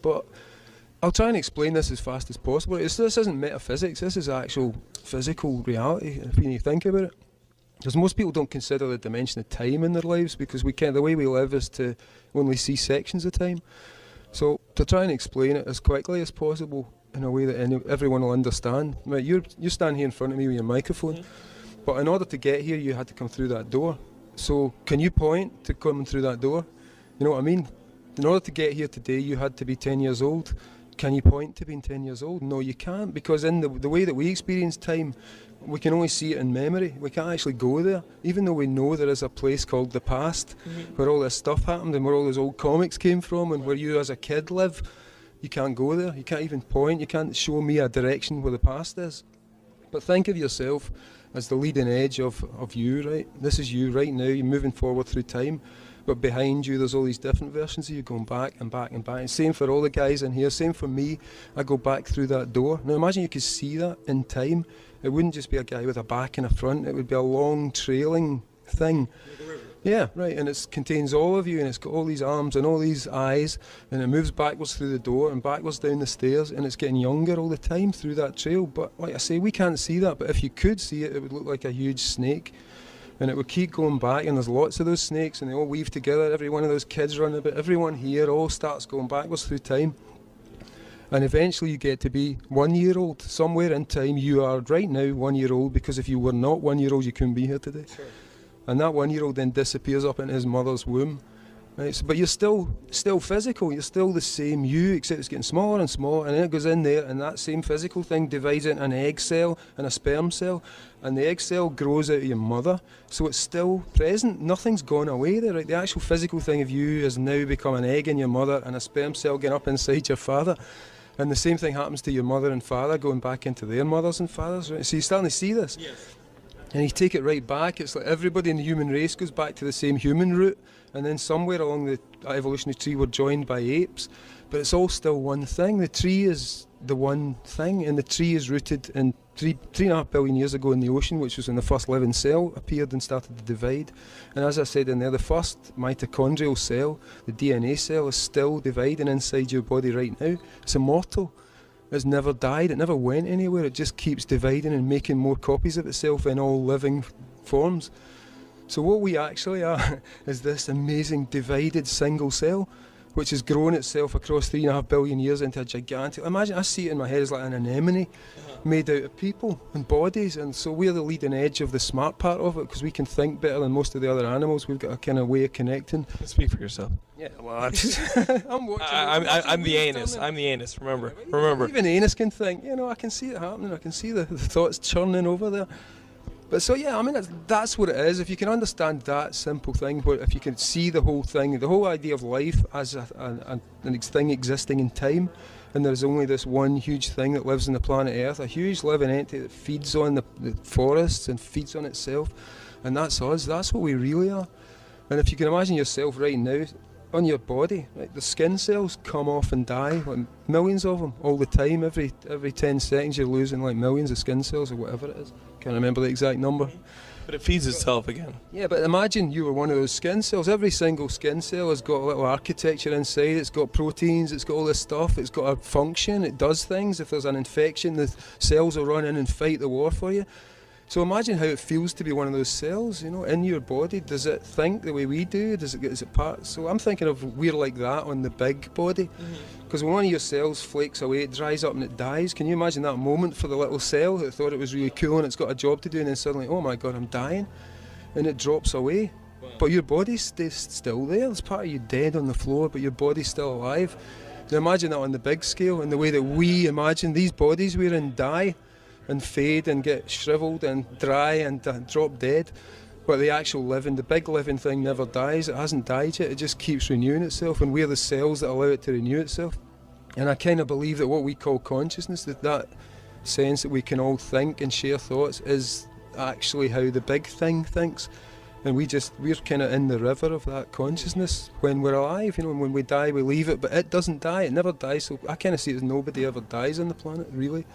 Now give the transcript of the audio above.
But I'll try and explain this as fast as possible. This isn't metaphysics, this is actual physical reality, if you think about it. Because most people don't consider the dimension of time in their lives, because the way we live is to only see sections of time. So to try and explain it as quickly as possible in a way that everyone will understand. Right, you stand here in front of me with your microphone, but in order to get here you had to come through that door. So can you point to coming through that door? You know what I mean? In order to get here today you had to be 10 years old. Can you point to being 10 years old? No, you can't, because in the way that we experience time, we can only see it in memory. We can't actually go there, even though we know there is a place called the past, where all this stuff happened and where all those old comics came from and where you as a kid live. You can't go there. You can't even point. You can't show me a direction where the past is. But think of yourself as the leading edge of you, right? This is you right now. You're moving forward through time. But behind you there's all these different versions of you going back and back and back. And same for all the guys in here, same for me. I go back through that door. Now imagine you could see that in time. It wouldn't just be a guy with a back and a front, it would be a long trailing thing. Yeah, right, and it contains all of you, and it's got all these arms and all these eyes, and it moves backwards through the door and backwards down the stairs, and it's getting younger all the time through that trail. But like I say, we can't see that, but if you could see it, it would look like a huge snake. And it would keep going back, and there's lots of those snakes, and they all weave together. Every one of those kids running about, everyone here all starts going backwards through time. And eventually you get to be 1 year old. Somewhere in time you are right now 1 year old, because if you were not 1 year old you couldn't be here today. Sure. And that 1 year old then disappears up into his mother's womb. Right? So, but you're still physical, you're still the same you, except it's getting smaller and smaller, and then it goes in there, and that same physical thing divides into an egg cell and a sperm cell, and the egg cell grows out of your mother, so it's still present, nothing's gone away there, right? The actual physical thing of you has now become an egg in your mother and a sperm cell getting up inside your father, and the same thing happens to your mother and father going back into their mothers and fathers, right? So you're starting to see this. Yes. And you take it right back, it's like everybody in the human race goes back to the same human root, and then somewhere along the evolutionary tree we're joined by apes, but it's all still one thing. The tree is the one thing, and the tree is rooted in 3.5 billion years ago in the ocean, which was when the first living cell appeared and started to divide. And as I said in there, the first mitochondrial cell, the DNA cell, is still dividing inside your body right now. It's immortal. It's never died, it never went anywhere, it just keeps dividing and making more copies of itself in all living forms. So what we actually are is this amazing divided single cell, which has grown itself across 3.5 billion years into a gigantic, imagine, I see it in my head as like an anemone made out of people and bodies, and so we're the leading edge of the smart part of it, because we can think better than most of the other animals. We've got a kind of way of connecting. Speak for yourself. Yeah, well, I'm watching. I'm the anus. I'm the anus. Remember. Even anus can think. You know, I can see it happening. I can see the thoughts churning over there. But so yeah, I mean that's what it is. If you can understand that simple thing, if you can see the whole thing, the whole idea of life as a thing existing in time, and there's only this one huge thing that lives on the planet Earth, a huge living entity that feeds on the forests and feeds on itself, and that's us. That's what we really are. And if you can imagine yourself right now on your body, right, the skin cells come off and die, like millions of them all the time. Every 10 seconds you're losing like millions of skin cells or whatever it is. Can't remember the exact number. But it feeds itself again. Yeah, but imagine you were one of those skin cells. Every single skin cell has got a little architecture inside. It's got proteins, it's got all this stuff, it's got a function, it does things. If there's an infection, the cells will run in and fight the war for you. So imagine how it feels to be one of those cells, you know, in your body. Does it think the way we do? Is it part? So I'm thinking of we're like that on the big body. Because when one of your cells flakes away, it dries up and it dies. Can you imagine that moment for the little cell that thought it was really cool and it's got a job to do, and then suddenly, oh my God, I'm dying, and it drops away. Wow. But your body stays still there. There's part of you dead on the floor, but your body's still alive. Now imagine that on the big scale, and the way that we imagine these bodies we're in die and fade and get shriveled and dry and drop dead. But the actual living, the big living thing never dies. It hasn't died yet. It just keeps renewing itself, and we're the cells that allow it to renew itself. And I kind of believe that what we call consciousness, that sense that we can all think and share thoughts, is actually how the big thing thinks. And we're kind of in the river of that consciousness when we're alive. You know, when we die, we leave it, but it doesn't die. It never dies. So I kind of see it as nobody ever dies on the planet, really.